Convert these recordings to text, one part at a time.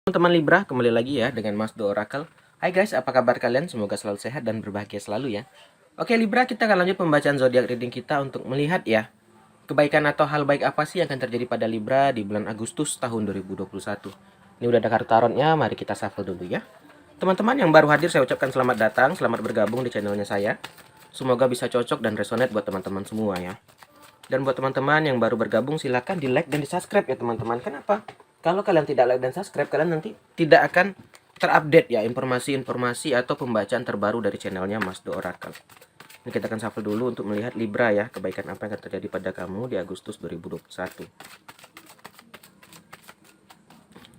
Teman-teman Libra, kembali lagi ya dengan Mas Do Oracle. Hai guys, apa kabar kalian? Semoga selalu sehat dan berbahagia selalu ya. Oke Libra, kita akan lanjut pembacaan zodiak reading kita untuk melihat ya kebaikan atau hal baik apa sih yang akan terjadi pada Libra di bulan Agustus tahun 2021. Ini udah ada kartu tarotnya, mari kita shuffle dulu ya. Teman-teman yang baru hadir saya ucapkan selamat datang, selamat bergabung di channelnya saya. Semoga bisa cocok dan resonate buat teman-teman semua ya. Dan buat teman-teman yang baru bergabung silahkan di like dan di subscribe ya teman-teman. Kenapa? Kalau kalian tidak like dan subscribe, kalian nanti tidak akan terupdate ya informasi-informasi atau pembacaan terbaru dari channelnya Mas Do Oracle. Ini kita akan shuffle dulu untuk melihat Libra ya, kebaikan apa yang akan terjadi pada kamu di Agustus 2021.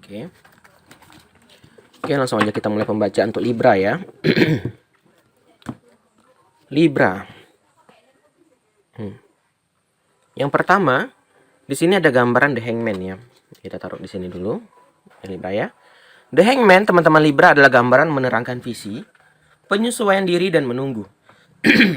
Oke. Oke, langsung aja kita mulai pembacaan untuk Libra ya. Libra. Yang pertama, di sini ada gambaran The Hangman ya. Kita taruh di sini dulu. Libra ya. The Hangman, teman-teman Libra, adalah gambaran menerangkan visi, penyesuaian diri dan menunggu.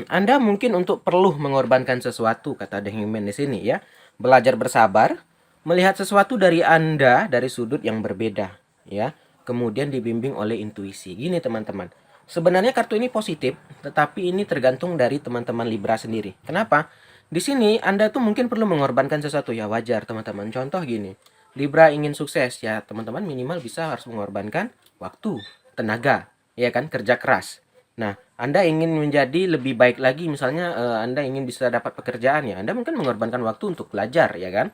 Anda mungkin untuk perlu mengorbankan sesuatu, kata The Hangman di sini ya. Belajar bersabar, melihat sesuatu dari Anda dari sudut yang berbeda ya. Kemudian dibimbing oleh intuisi. Gini teman-teman. Sebenarnya kartu ini positif, tetapi ini tergantung dari teman-teman Libra sendiri. Kenapa? Di sini Anda tuh mungkin perlu mengorbankan sesuatu ya, wajar teman-teman. Contoh gini. Libra ingin sukses ya, teman-teman minimal bisa harus mengorbankan waktu, tenaga, ya kan, kerja keras. Nah, Anda ingin menjadi lebih baik lagi, misalnya Anda ingin bisa dapat pekerjaan ya, Anda mungkin mengorbankan waktu untuk belajar, ya kan?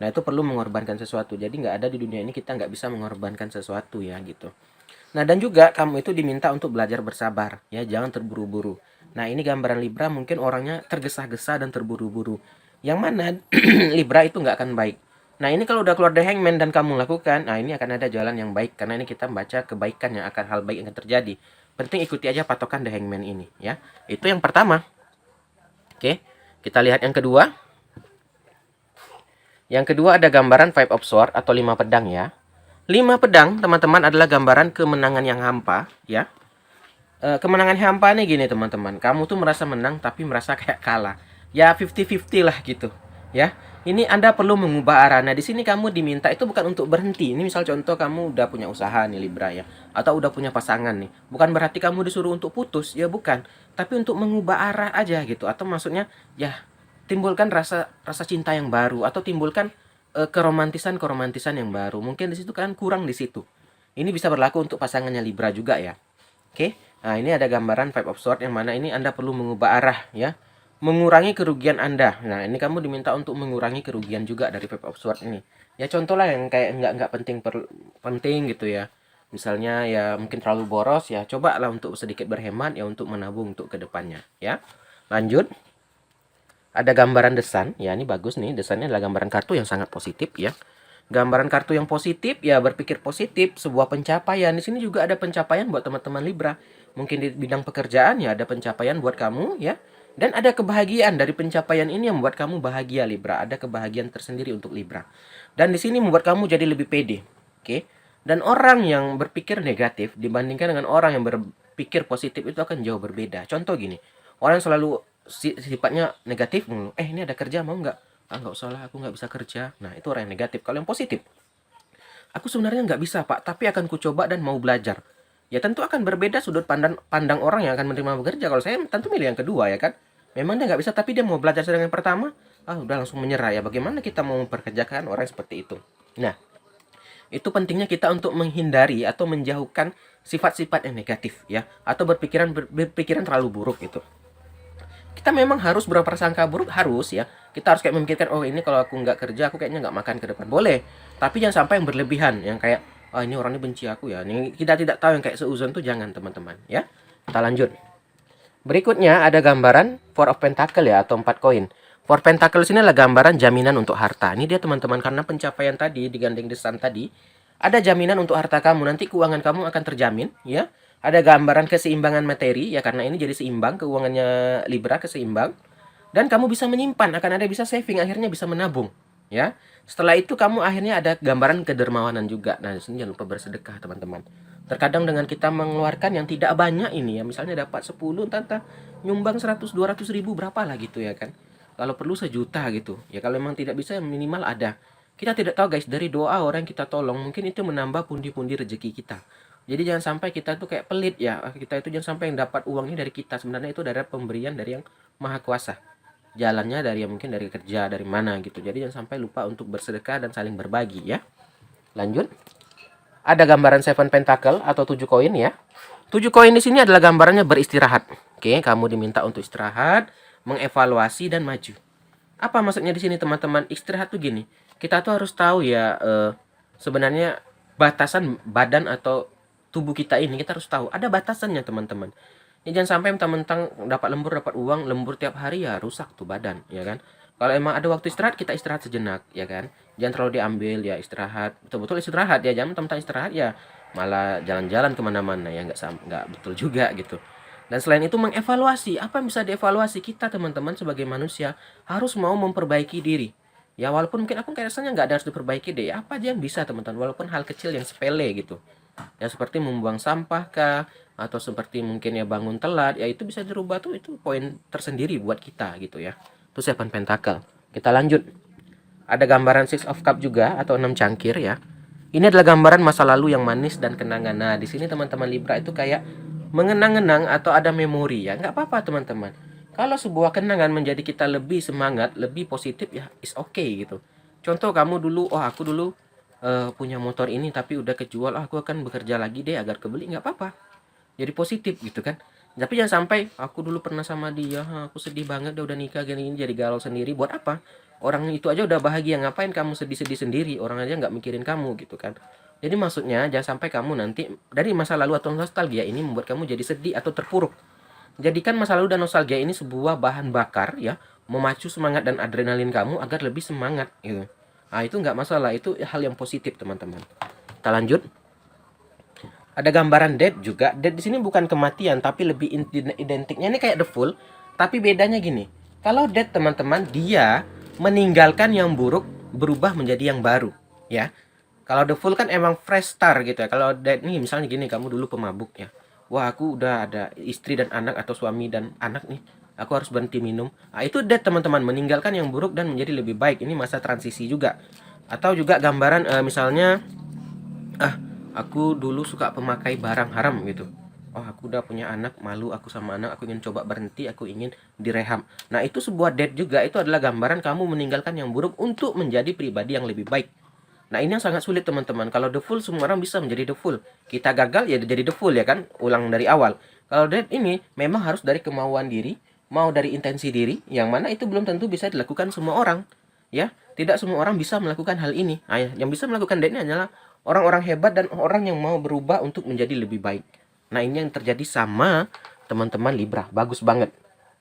Nah, itu perlu mengorbankan sesuatu. Jadi nggak ada di dunia ini kita nggak bisa mengorbankan sesuatu ya, gitu. Nah, dan juga kamu itu diminta untuk belajar bersabar, ya, jangan terburu-buru. Nah, ini gambaran Libra mungkin orangnya tergesa-gesa dan terburu-buru. Yang mana Libra itu nggak akan baik. Nah, ini kalau udah keluar The Hangman dan kamu lakukan, nah ini akan ada jalan yang baik. Karena ini kita membaca kebaikan yang akan hal baik yang akan terjadi. Penting ikuti aja patokan The Hangman ini ya. Itu yang pertama. Oke, kita lihat yang kedua. Yang kedua ada gambaran Five of Swords atau 5 pedang ya. 5 pedang teman-teman adalah gambaran kemenangan yang hampa ya. Kemenangan hampa nih gini teman-teman. Kamu tuh merasa menang tapi merasa kayak kalah. Ya 50-50 lah gitu ya. Ini Anda perlu mengubah arah. Nah, di sini kamu diminta itu bukan untuk berhenti. Ini misal contoh kamu udah punya usaha nih Libra ya, atau udah punya pasangan nih. Bukan berarti kamu disuruh untuk putus, ya bukan. Tapi untuk mengubah arah aja gitu. Atau maksudnya ya timbulkan rasa rasa cinta yang baru atau timbulkan keromantisan yang baru. Mungkin di situ kan kurang di situ. Ini bisa berlaku untuk pasangannya Libra juga ya. Oke. Nah, ini ada gambaran Five of Swords yang mana ini Anda perlu mengubah arah ya, mengurangi kerugian Anda. Nah, ini kamu diminta untuk mengurangi kerugian juga dari Five of Swords ini. Ya contoh lah yang kayak nggak penting gitu ya. Misalnya ya mungkin terlalu boros ya, coba lah untuk sedikit berhemat ya untuk menabung untuk kedepannya ya. Lanjut. Ada gambaran desan, ya ini bagus nih, desannya adalah gambaran kartu yang sangat positif ya. Gambaran kartu yang positif ya berpikir positif, sebuah pencapaian. Di sini juga ada pencapaian buat teman-teman Libra. Mungkin di bidang pekerjaan ya ada pencapaian buat kamu ya. Dan ada kebahagiaan dari pencapaian ini yang membuat kamu bahagia Libra. Ada kebahagiaan tersendiri untuk Libra. Dan di sini membuat kamu jadi lebih pede. Oke. Dan orang yang berpikir negatif dibandingkan dengan orang yang berpikir positif itu akan jauh berbeda. Contoh gini. Orang yang selalu sifatnya negatif mulu. Ini ada kerja mau nggak? Nggak usah lah, aku nggak bisa kerja. Nah, itu orang yang negatif. Kalau yang positif, aku sebenarnya nggak bisa pak, tapi akan kucoba dan mau belajar. Ya tentu akan berbeda sudut pandang orang yang akan menerima bekerja. Kalau saya tentu milih yang kedua ya kan. Memang dia nggak bisa tapi dia mau belajar. Sedangkan yang pertama, udah langsung menyerah ya. Bagaimana kita mau memperkerjakan orang seperti itu? Nah, itu pentingnya kita untuk menghindari atau menjauhkan sifat-sifat yang negatif ya, atau berpikiran terlalu buruk gitu. Kita memang harus berprasangka buruk, harus ya. Kita harus kayak memikirkan, oh ini kalau aku nggak kerja aku kayaknya nggak makan ke depan, boleh. Tapi jangan sampai yang berlebihan, yang kayak ini orang ini benci aku ya. Ini kita tidak tahu, yang kayak seuzon tuh jangan teman-teman ya. Kita lanjut. Berikutnya ada gambaran Four of Pentacle ya, atau 4 koin. Four Pentacle ini adalah gambaran jaminan untuk harta. Ini dia teman-teman, karena pencapaian tadi digandeng desan tadi, ada jaminan untuk harta kamu. Nanti keuangan kamu akan terjamin ya. Ada gambaran keseimbangan materi ya, karena ini jadi seimbang keuangannya Libra, keseimbang. Dan kamu bisa menyimpan, akan ada bisa saving, akhirnya bisa menabung ya. Setelah itu kamu akhirnya ada gambaran kedermawanan juga. Nah, di sini jangan lupa bersedekah teman-teman. Terkadang dengan kita mengeluarkan yang tidak banyak ini ya, misalnya dapat 10, entah nyumbang 100-200 ribu berapa lah gitu ya kan. Kalau perlu 1 juta gitu. Ya kalau memang tidak bisa minimal ada. Kita tidak tahu guys, dari doa orang yang kita tolong mungkin itu menambah pundi-pundi rezeki kita. Jadi jangan sampai kita tuh kayak pelit ya. Kita itu jangan sampai yang dapat uang ini dari kita. Sebenarnya itu dari pemberian dari yang maha kuasa. Jalannya dari yang mungkin dari kerja, dari mana gitu. Jadi jangan sampai lupa untuk bersedekah dan saling berbagi ya. Lanjut. Ada gambaran Seven Pentacle atau 7 koin ya. 7 koin di sini adalah gambarannya beristirahat. Oke, kamu diminta untuk istirahat, mengevaluasi dan maju. Apa maksudnya di sini teman-teman? Istirahat tuh gini. Kita tuh harus tahu ya sebenarnya batasan badan atau tubuh kita ini kita harus tahu. Ada batasannya teman-teman. Ya, jangan sampai mentang-mentang dapat lembur, dapat uang, lembur tiap hari ya rusak tuh badan, ya kan? Kalau emang ada waktu istirahat, kita istirahat sejenak, ya kan? Jangan terlalu diambil ya istirahat, betul-betul istirahat ya, jangan mentang-mentang istirahat ya malah jalan-jalan kemana-mana ya nggak betul juga gitu. Dan selain itu mengevaluasi, apa yang bisa dievaluasi kita teman-teman sebagai manusia harus mau memperbaiki diri. Ya walaupun mungkin aku kayak rasanya nggak ada harus diperbaiki deh, apa aja yang bisa teman-teman, walaupun hal kecil yang sepele gitu. Ya seperti membuang sampah kah, atau seperti mungkin ya bangun telat, ya itu bisa dirubah tuh, itu poin tersendiri buat kita gitu ya. Itu Seven Pentacle. Kita lanjut. Ada gambaran Six of Cup juga atau 6 cangkir ya. Ini adalah gambaran masa lalu yang manis dan kenangan. Nah, di sini teman-teman Libra itu kayak mengenang-enang atau ada memori ya. Nggak apa-apa teman-teman. Kalau sebuah kenangan menjadi kita lebih semangat, lebih positif ya is okay gitu. Contoh kamu dulu, oh aku dulu punya motor ini tapi udah kejual, aku akan bekerja lagi deh agar kebeli, nggak apa-apa. Jadi positif gitu kan. Tapi jangan sampai aku dulu pernah sama dia, aku sedih banget dia udah nikah gini jadi galau sendiri. Buat apa? Orang itu aja udah bahagia, ngapain kamu sedih-sedih sendiri? Orang aja nggak mikirin kamu gitu kan. Jadi maksudnya jangan sampai kamu nanti dari masa lalu atau nostalgia ini membuat kamu jadi sedih atau terpuruk. Jadikan masa lalu dan nostalgia ini sebuah bahan bakar ya, memacu semangat dan adrenalin kamu agar lebih semangat gitu. Nah, itu nggak masalah, itu hal yang positif teman-teman. Kita lanjut. Ada gambaran death juga. Death di sini bukan kematian tapi lebih identiknya ini kayak the fool, tapi bedanya gini. Kalau death teman-teman dia meninggalkan yang buruk berubah menjadi yang baru, ya. Kalau the fool kan emang fresh start gitu ya. Kalau death nih misalnya gini, kamu dulu pemabuk ya. Wah, aku udah ada istri dan anak atau suami dan anak nih. Aku harus berhenti minum. Nah, itu death teman-teman, meninggalkan yang buruk dan menjadi lebih baik. Ini masa transisi juga. Atau juga gambaran misalnya aku dulu suka pemakai barang haram gitu. Oh, aku udah punya anak, malu aku sama anak, aku ingin coba berhenti, aku ingin direhab. Nah, itu sebuah death juga, itu adalah gambaran kamu meninggalkan yang buruk untuk menjadi pribadi yang lebih baik. Nah, ini yang sangat sulit teman-teman. Kalau the full semua orang bisa menjadi the full. Kita gagal ya jadi the full ya kan, ulang dari awal. Kalau death ini memang harus dari kemauan diri, mau dari intensi diri, yang mana itu belum tentu bisa dilakukan semua orang. Ya, tidak semua orang bisa melakukan hal ini. Nah, yang bisa melakukan death ini hanyalah orang-orang hebat dan orang yang mau berubah untuk menjadi lebih baik. Nah, ini yang terjadi sama teman-teman Libra. Bagus banget.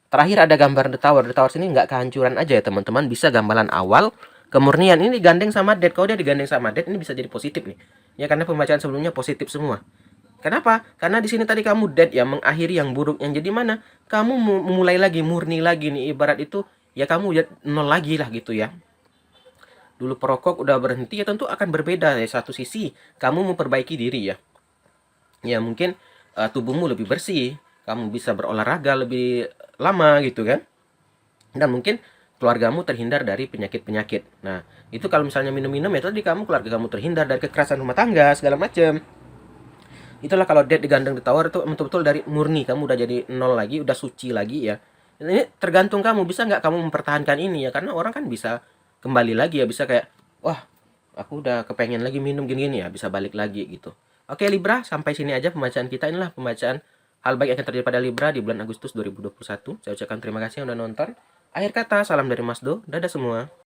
Terakhir ada gambar The Tower. The Tower sini nggak kehancuran aja ya teman-teman. Bisa gambaran awal, kemurnian. Ini digandeng sama Death. Kalau dia digandeng sama Death, ini bisa jadi positif nih. Ya, karena pembacaan sebelumnya positif semua. Kenapa? Karena di sini tadi kamu Death ya, mengakhiri yang buruk. Yang jadi mana? Kamu mulai lagi, murni lagi nih. Ibarat itu, ya kamu nol lagi lah gitu ya. Dulu perokok udah berhenti ya tentu akan berbeda ya. Satu sisi kamu memperbaiki diri ya. Ya mungkin tubuhmu lebih bersih, kamu bisa berolahraga lebih lama gitu kan. Dan mungkin keluargamu terhindar dari penyakit-penyakit. Nah, itu kalau misalnya minum-minum ya tadi keluarga kamu terhindar dari kekerasan rumah tangga segala macam. Itulah kalau dead digandeng di tower itu betul-betul dari murni, kamu udah jadi nol lagi, udah suci lagi ya. Ini tergantung kamu, bisa nggak kamu mempertahankan ini ya, karena orang kan bisa kembali lagi ya, bisa kayak wah aku udah kepengen lagi minum gini-gini ya, bisa balik lagi gitu. Oke Libra, sampai sini aja pembacaan kita. Inilah pembacaan hal baik yang akan terjadi pada Libra di bulan Agustus 2021. Saya ucapkan terima kasih yang udah nonton. Akhir kata, salam dari Mas Do, dadah semua.